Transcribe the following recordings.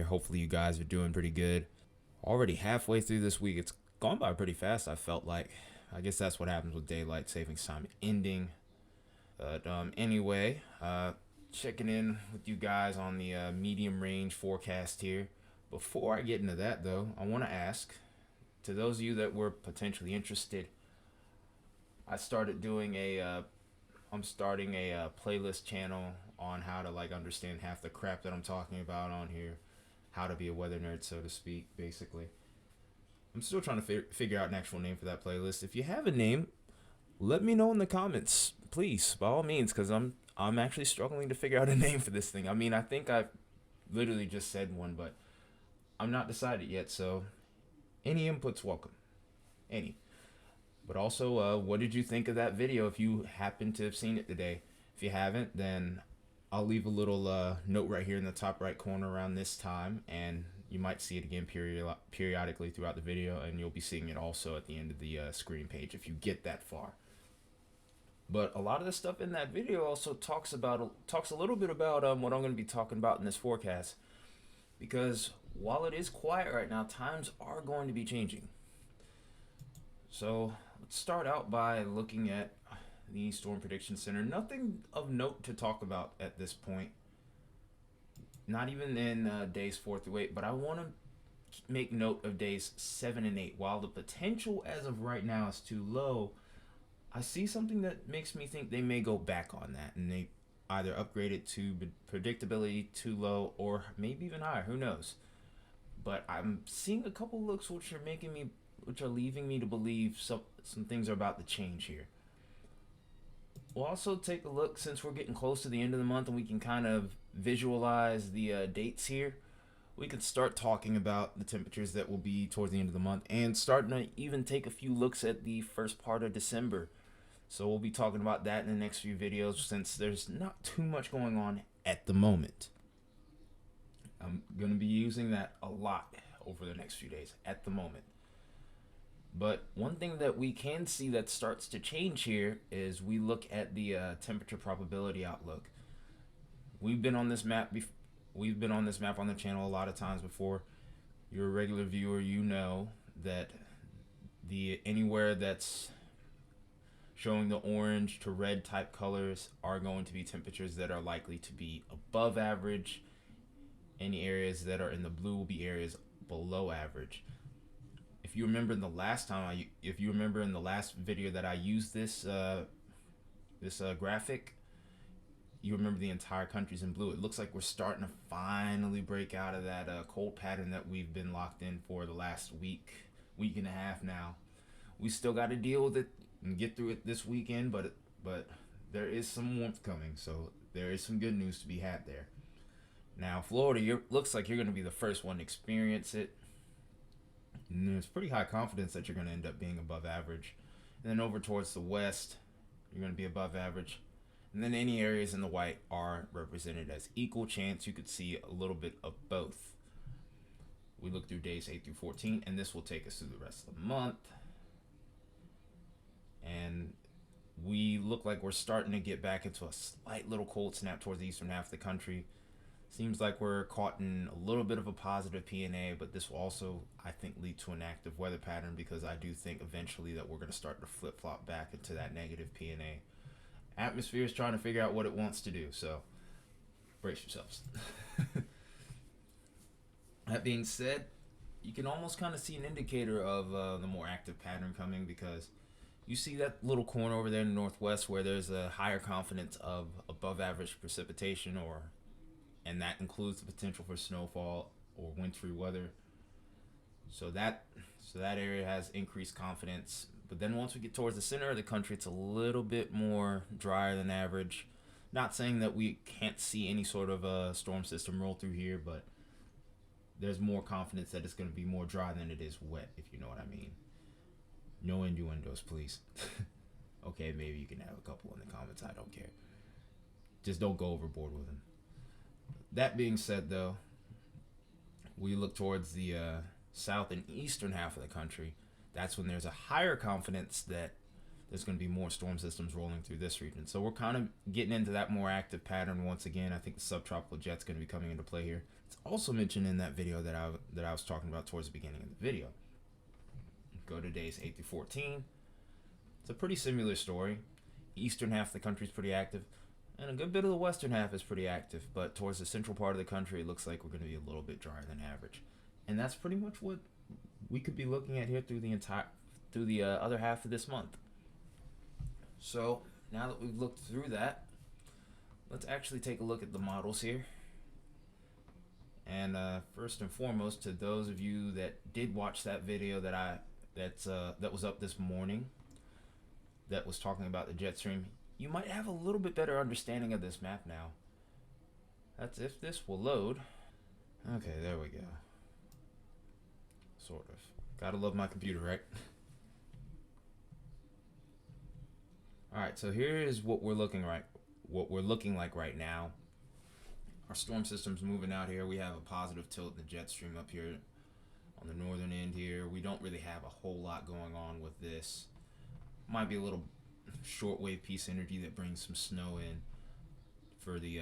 here. Hopefully you guys are doing pretty good. Already halfway through this week. It's gone by pretty fast, I felt like. I guess that's what happens with daylight savings time ending. But anyway, checking in with you guys on the medium range forecast here. Before I get into that, though, I want to ask to those of you that were potentially interested. I started doing I'm starting a playlist channel on how to understand half the crap that I'm talking about on here, how to be a weather nerd, so to speak. Basically, I'm still trying to figure out an actual name for that playlist. If you have a name, let me know in the comments, please, by all means, because I'm actually struggling to figure out a name for this thing. I mean, I think I literally just said one, but I'm not decided yet. So, any input's welcome. Any. But also, what did you think of that video if you happen to have seen it today? If you haven't, then I'll leave a little note right here in the top right corner around this time, and you might see it again periodically throughout the video, and you'll be seeing it also at the end of the screen page if you get that far. But a lot of the stuff in that video also talks a little bit about what I'm going to be talking about in this forecast, because while it is quiet right now, times are going to be changing. So let's start out by looking at the Storm Prediction Center. Nothing of note to talk about at this point. Not even in days 4 through 8, but I want to make note of days 7 and 8. While the potential as of right now is too low, I see something that makes me think they may go back on that, and they either upgrade it to predictability too low or maybe even higher. Who knows? But I'm seeing a couple looks which are leaving me to believe some things are about to change here. We'll also take a look, since we're getting close to the end of the month and we can kind of visualize the dates here. We could start talking about the temperatures that will be towards the end of the month and starting to even take a few looks at the first part of December. So we'll be talking about that in the next few videos, since there's not too much going on at the moment. I'm going to be using that a lot over the next few days at the moment. But one thing that we can see that starts to change here is we look at the temperature probability outlook. We've been on this map on the channel a lot of times before. You're a regular viewer, you know that anywhere that's showing the orange to red type colors are going to be temperatures that are likely to be above average. Any areas that are in the blue will be areas below average. If you remember in the last video that I used this graphic, you remember the entire country's in blue. It looks like we're starting to finally break out of that cold pattern that we've been locked in for the last week and a half now. We still got to deal with it and get through it this weekend, but there is some warmth coming, so there is some good news to be had there. Now, Florida, looks like you're going to be the first one to experience it. And there's pretty high confidence that you're going to end up being above average. And then over towards the west, you're going to be above average. And then any areas in the white are represented as equal chance. You could see a little bit of both. We look through days 8 through 14, and this will take us through the rest of the month. And we look like we're starting to get back into a slight little cold snap towards the eastern half of the country. Seems like we're caught in a little bit of a positive PNA, but this will also, I think, lead to an active weather pattern, because I do think eventually that we're going to start to flip-flop back into that negative PNA. Atmosphere is trying to figure out what it wants to do, so brace yourselves. That being said, you can almost kind of see an indicator of the more active pattern coming, because you see that little corner over there in the northwest where there's a higher confidence of above average precipitation, and that includes the potential for snowfall or wintry weather. So that area has increased confidence. But then once we get towards the center of the country, it's a little bit more drier than average. Not saying that we can't see any sort of a storm system roll through here, but there's more confidence that it's going to be more dry than it is wet, if you know what I mean. No innuendos, please. Okay, maybe you can have a couple in the comments. I don't care. Just don't go overboard with them. That being said, though, we look towards the south and eastern half of the country. That's when there's a higher confidence that there's going to be more storm systems rolling through this region. So we're kind of getting into that more active pattern once again. I think the subtropical jet's going to be coming into play here. It's also mentioned in that video that I was talking about towards the beginning of the video. Go to days 8 through 14. It's a pretty similar story. Eastern half of the country is pretty active, and a good bit of the western half is pretty active, but towards the central part of the country, it looks like we're going to be a little bit drier than average. And that's pretty much what we could be looking at here through the other half of this month. So now that we've looked through that, let's actually take a look at the models here. And first and foremost, to those of you that did watch that video that was up this morning, that was talking about the jet stream, you might have a little bit better understanding of this map now. That's if this will load. Okay, there we go. Sort of. Gotta love my computer, right? Alright, so here is what we're looking like right now. Our storm system's moving out here. We have a positive tilt in the jet stream up here on the northern end here. We don't really have a whole lot going on with this. Might be a little shortwave piece energy that brings some snow in for the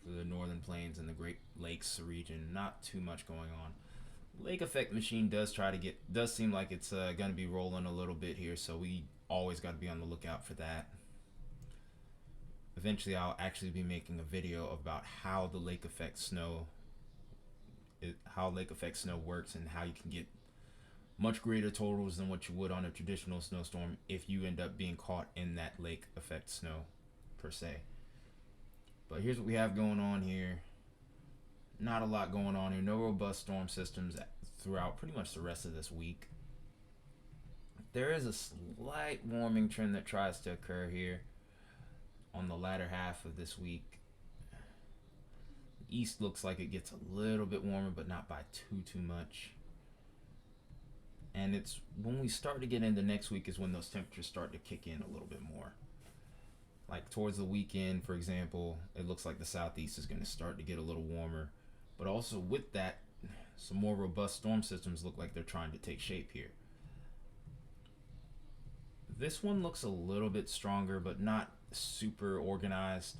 northern plains and the Great Lakes region. Not too much going on. Lake effect machine does seem like it's going to be rolling a little bit here, so we always got to be on the lookout for that. Eventually I'll actually be making a video about how the lake effect snow works and how you can get much greater totals than what you would on a traditional snowstorm if you end up being caught in that lake effect snow per se. But here's what we have going on here. Not a lot going on here. No robust storm systems throughout pretty much the rest of this week. There is a slight warming trend that tries to occur here on the latter half of this week. The east looks like it gets a little bit warmer, but not by too much. And it's when we start to get into next week is when those temperatures start to kick in a little bit more. Like towards the weekend, for example, it looks like the southeast is going to start to get a little warmer. But also with that, some more robust storm systems look like they're trying to take shape here. This one looks a little bit stronger, but not super organized.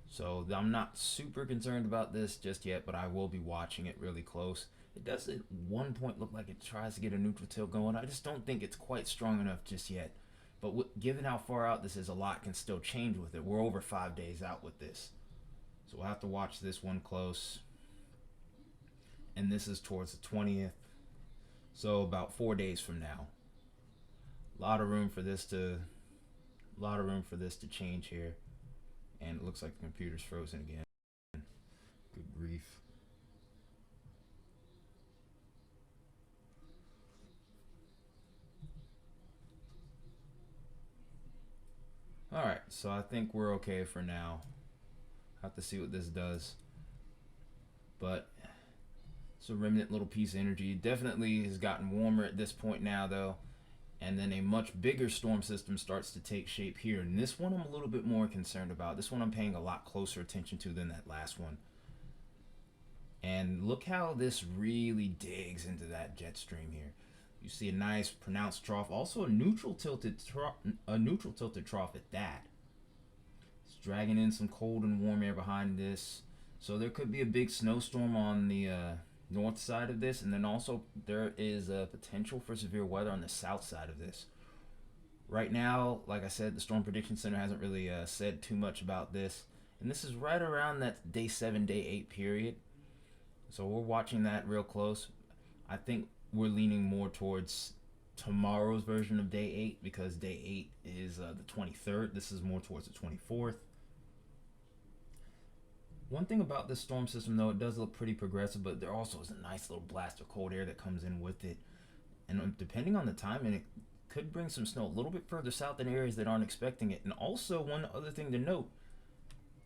So I'm not super concerned about this just yet, but I will be watching it really close. It does at one point look like it tries to get a neutral tilt going. I just don't think it's quite strong enough just yet. But given how far out this is, a lot can still change with it. We're over 5 days out with this. So we'll have to watch this one close. And this is towards the 20th. So about 4 days from now. A lot of room for this to change here. And it looks like the computer's frozen again. Good grief. Alright, so I think we're okay for now. Have to see what this does. But it's a remnant little piece of energy. Definitely has gotten warmer at this point now though. And then a much bigger storm system starts to take shape here. And this one I'm a little bit more concerned about. This one I'm paying a lot closer attention to than that last one. And look how this really digs into that jet stream here. You see a nice pronounced trough, also a neutral tilted trough at that. It's dragging in some cold and warm air behind this. So there could be a big snowstorm on the north side of this, and then also there is a potential for severe weather on the south side of this. Right now, like I said, the Storm Prediction Center hasn't really said too much about this, and this is right around that day 7, day 8 period. So we're watching that real close. I think we're leaning more towards tomorrow's version of day 8 because day 8 is the 23rd. This is more towards the 24th. One thing about this storm system though, it does look pretty progressive, but there also is a nice little blast of cold air that comes in with it. And depending on the timing, it could bring some snow a little bit further south in areas that aren't expecting it. And also one other thing to note,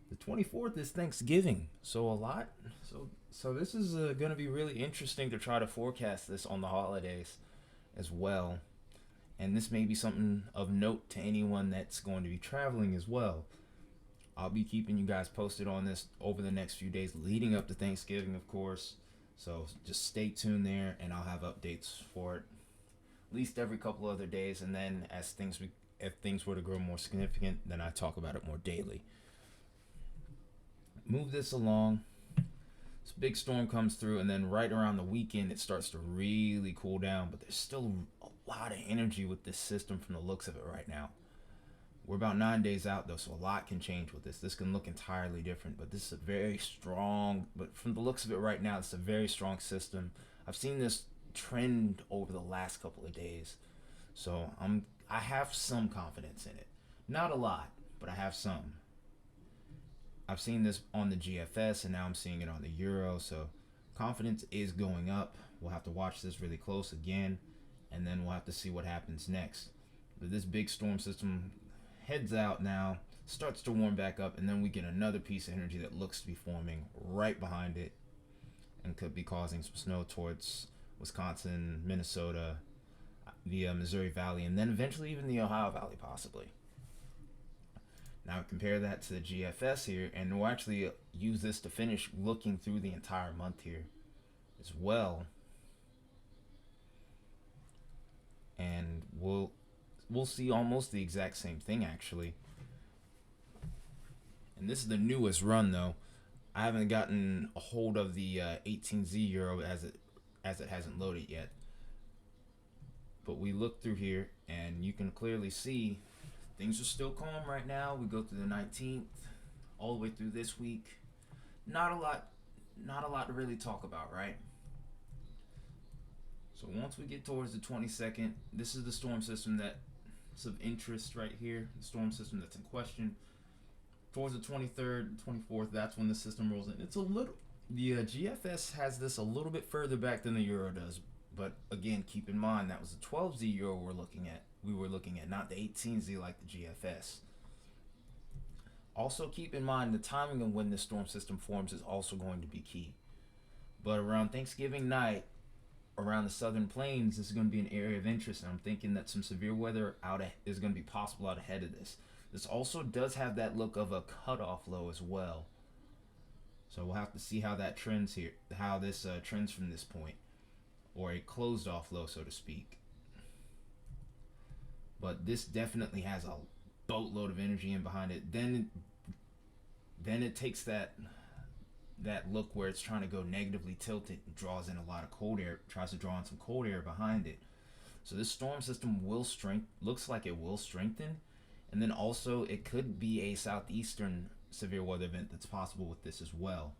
the 24th is Thanksgiving. So this is going to be really interesting to try to forecast this on the holidays as well. And this may be something of note to anyone that's going to be traveling as well. I'll be keeping you guys posted on this over the next few days leading up to Thanksgiving, of course. So just stay tuned there and I'll have updates for it at least every couple other days, and then if things were to grow more significant, then I talk about it more daily. Move this along. This big storm comes through, and then right around the weekend, it starts to really cool down. But there's still a lot of energy with this system from the looks of it right now. We're about 9 days out, though, so a lot can change with this. This can look entirely different, but this is a very strong, but from the looks of it right now, it's a very strong system. I've seen this trend over the last couple of days, so I have some confidence in it. Not a lot, but I have some. I've seen this on the GFS, and now I'm seeing it on the Euro, so confidence is going up. We'll have to watch this really close again, and then we'll have to see what happens next. But this big storm system heads out now, starts to warm back up, and then we get another piece of energy that looks to be forming right behind it and could be causing some snow towards Wisconsin, Minnesota, the Missouri Valley, and then eventually even the Ohio Valley, possibly. Now compare that to the GFS here, and we'll actually use this to finish looking through the entire month here as well. And we'll see almost the exact same thing actually. And this is the newest run though. I haven't gotten a hold of the 18Z Euro as it hasn't loaded yet. But we look through here and you can clearly see things are still calm right now. We go through the 19th all the way through this week. Not a lot to really talk about, right? So once we get towards the 22nd, this is the storm system that's of interest right here. The storm system that's in question. Towards the 23rd, 24th, that's when the system rolls in. It's a little, the GFS has this a little bit further back than the Euro does. But again, keep in mind that was the 12Z Euro we were looking at, not the 18Z like the GFS. Also keep in mind the timing of when this storm system forms is also going to be key. But around Thanksgiving night, around the southern plains, this is going to be an area of interest, and I'm thinking that some severe weather is going to be possible out ahead of this. This also does have that look of a cutoff low as well. So we'll have to see how that trends here, how this trends from this point, or a closed off low, so to speak. But this definitely has a boatload of energy in behind it. Then it takes that look where it's trying to go negatively tilted and draws in a lot of cold air, tries to draw in some cold air behind it. So this storm system looks like it will strengthen, and then also it could be a southeastern severe weather event that's possible with this as well.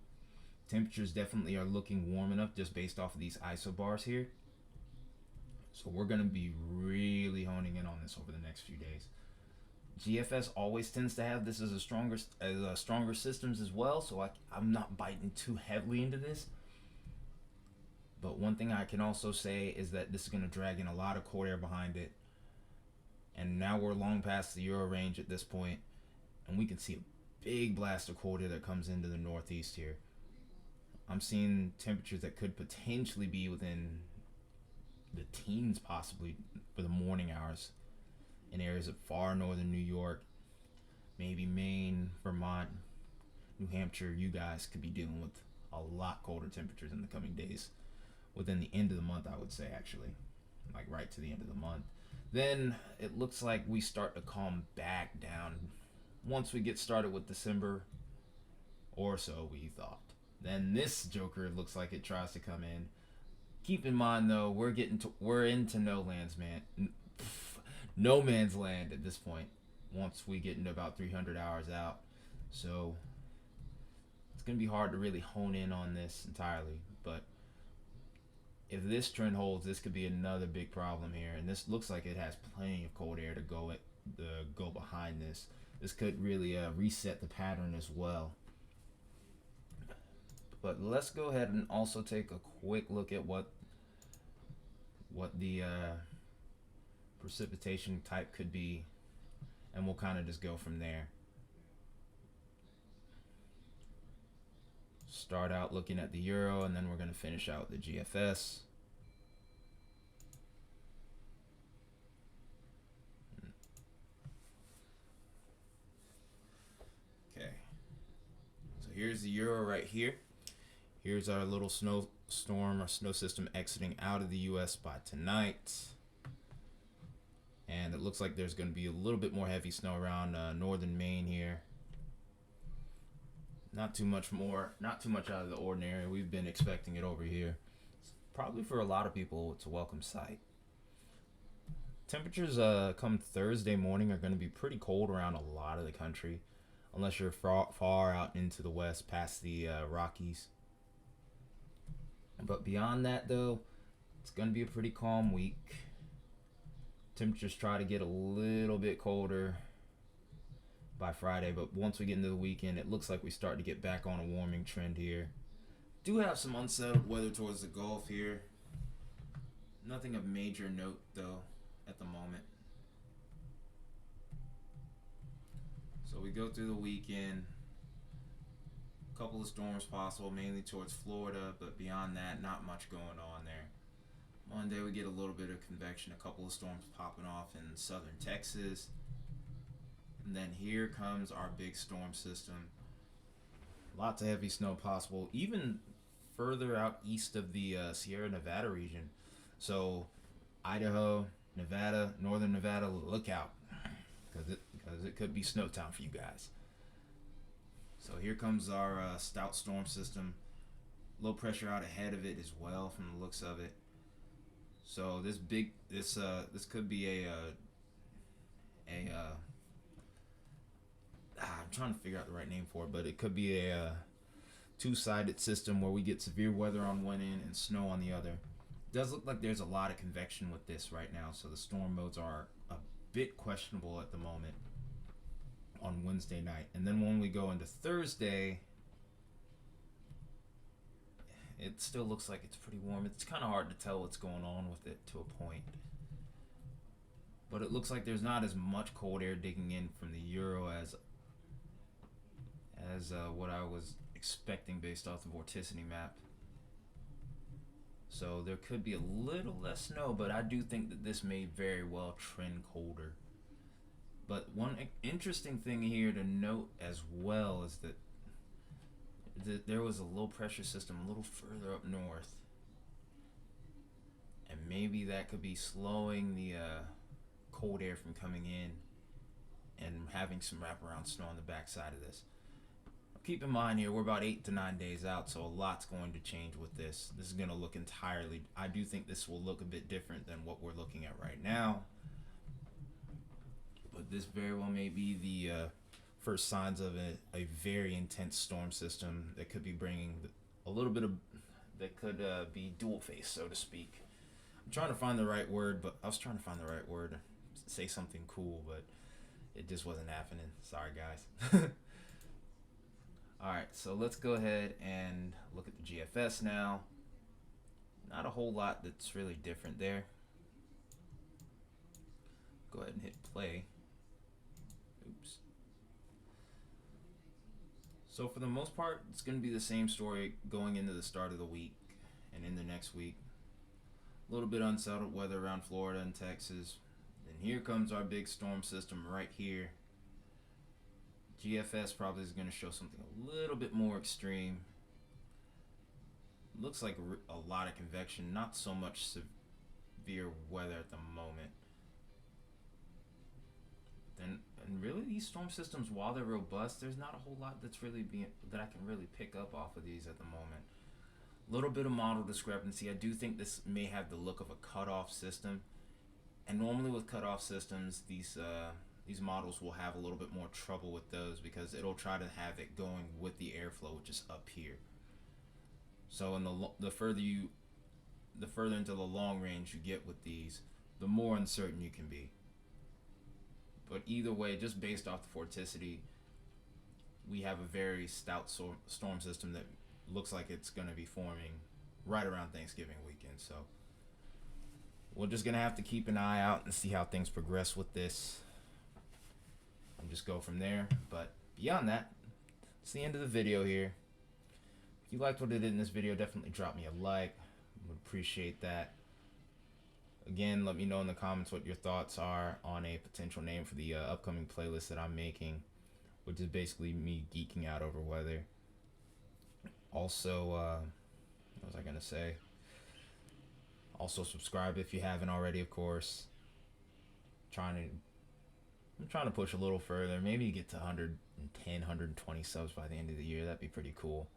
Temperatures definitely are looking warm enough just based off of these isobars here. So we're going to be really honing in on this over the next few days. GFS always tends to have this as stronger systems as well, so I'm not biting too heavily into this. But one thing I can also say is that this is going to drag in a lot of cold air behind it. And now we're long past the Euro range at this point, and we can see a big blast of cold air that comes into the northeast here. I'm seeing temperatures that could potentially be within the teens possibly for the morning hours in areas of far northern New York, maybe Maine, Vermont, New Hampshire. You guys could be dealing with a lot colder temperatures in the coming days. Within the end of the month, I would say, actually, like right to the end of the month. Then it looks like we start to calm back down once we get started with December, or so we thought. Then this Joker looks like it tries to come in. Keep in mind though, we're into no man's land at this point. Once we get into about 300 hours out, so it's gonna be hard to really hone in on this entirely. But if this trend holds, this could be another big problem here. And this looks like it has plenty of cold air to go behind this. This could really reset the pattern as well. But let's go ahead and also take a quick look at what the precipitation type could be, and we'll kind of just go from there. Start out looking at the Euro, and then we're going to finish out with the GFS. Okay, so here's the Euro right here. Here's our little snow system exiting out of the US by tonight. And it looks like there's going to be a little bit more heavy snow around northern Maine here. Not too much more, not too much out of the ordinary. We've been expecting it over here. Probably for a lot of people, it's a welcome sight. Temperatures come Thursday morning are going to be pretty cold around a lot of the country, unless you're far out into the west past the Rockies. But beyond that, though, it's going to be a pretty calm week. Temperatures try to get a little bit colder by Friday, but once we get into the weekend, it looks like we start to get back on a warming trend here. Do have some unsettled weather towards the Gulf here. Nothing of major note, though, at the moment. So we go through the weekend. A couple of storms possible, mainly towards Florida, but beyond that, not much going on there. Monday we get a little bit of convection, a couple of storms popping off in southern Texas. And then here comes our big storm system. Lots of heavy snow possible, even further out east of the Sierra Nevada region. So Idaho, Nevada, northern Nevada, look out, because it could be snow town for you guys. So here comes our stout storm system. Low pressure out ahead of it as well, from the looks of it. So this could be I'm trying to figure out the right name for it, but it could be a two-sided system where we get severe weather on one end and snow on the other. It does look like there's a lot of convection with this right now, so the storm modes are a bit questionable at the moment on Wednesday night. And then when we go into Thursday, it still looks like it's pretty warm. It's kind of hard to tell what's going on with it to a point. But it looks like there's not as much cold air digging in from the Euro as what I was expecting based off the vorticity map. So there could be a little less snow, but I do think that this may very well trend colder. But one interesting thing here to note as well is that there was a low pressure system a little further up north, and maybe that could be slowing the cold air from coming in and having some wraparound snow on the backside of this. Keep in mind here, we're about 8 to 9 days out, so a lot's going to change with this. This is going to look entirely, I do think this will look a bit different than what we're looking at right now. But this very well may be the first signs of a very intense storm system that could be bringing a little bit of, that could be dual face, so to speak. I'm trying to find the right word, but I was trying to find the right word to say something cool, but it just wasn't happening. Sorry, guys. Alright, so let's go ahead and look at the GFS now. Not a whole lot that's really different there. Go ahead and hit play. Oops. So for the most part, it's going to be the same story going into the start of the week and in the next week. A little bit unsettled weather around Florida and Texas. And here comes our big storm system right here. GFS probably is going to show something a little bit more extreme. Looks like a lot of convection, not so much severe weather at the moment. And really, these storm systems, while they're robust, there's not a whole lot that's really that I can really pick up off of these at the moment. A little bit of model discrepancy. I do think this may have the look of a cutoff system, and normally with cutoff systems, these models will have a little bit more trouble with those because it'll try to have it going with the airflow, which is up here. So in the further into the long range you get with these, the more uncertain you can be. But either way, just based off the vorticity, we have a very stout storm system that looks like it's going to be forming right around Thanksgiving weekend. So we're just going to have to keep an eye out and see how things progress with this and just go from there. But beyond that, it's the end of the video here. If you liked what I did in this video, definitely drop me a like. I would appreciate that. Again, let me know in the comments what your thoughts are on a potential name for the upcoming playlist that I'm making, which is basically me geeking out over weather. Also, what was I going to say? Also subscribe if you haven't already, of course. I'm trying to push a little further. Maybe get to 110, 120 subs by the end of the year. That'd be pretty cool.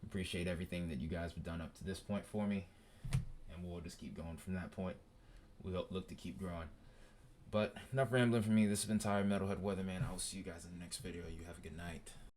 Appreciate everything that you guys have done up to this point for me, and we'll just keep going from that point. We'll look to keep growing. But enough rambling from me. This has been Tired Metalhead Weatherman. I will see you guys in the next video. You have a good night.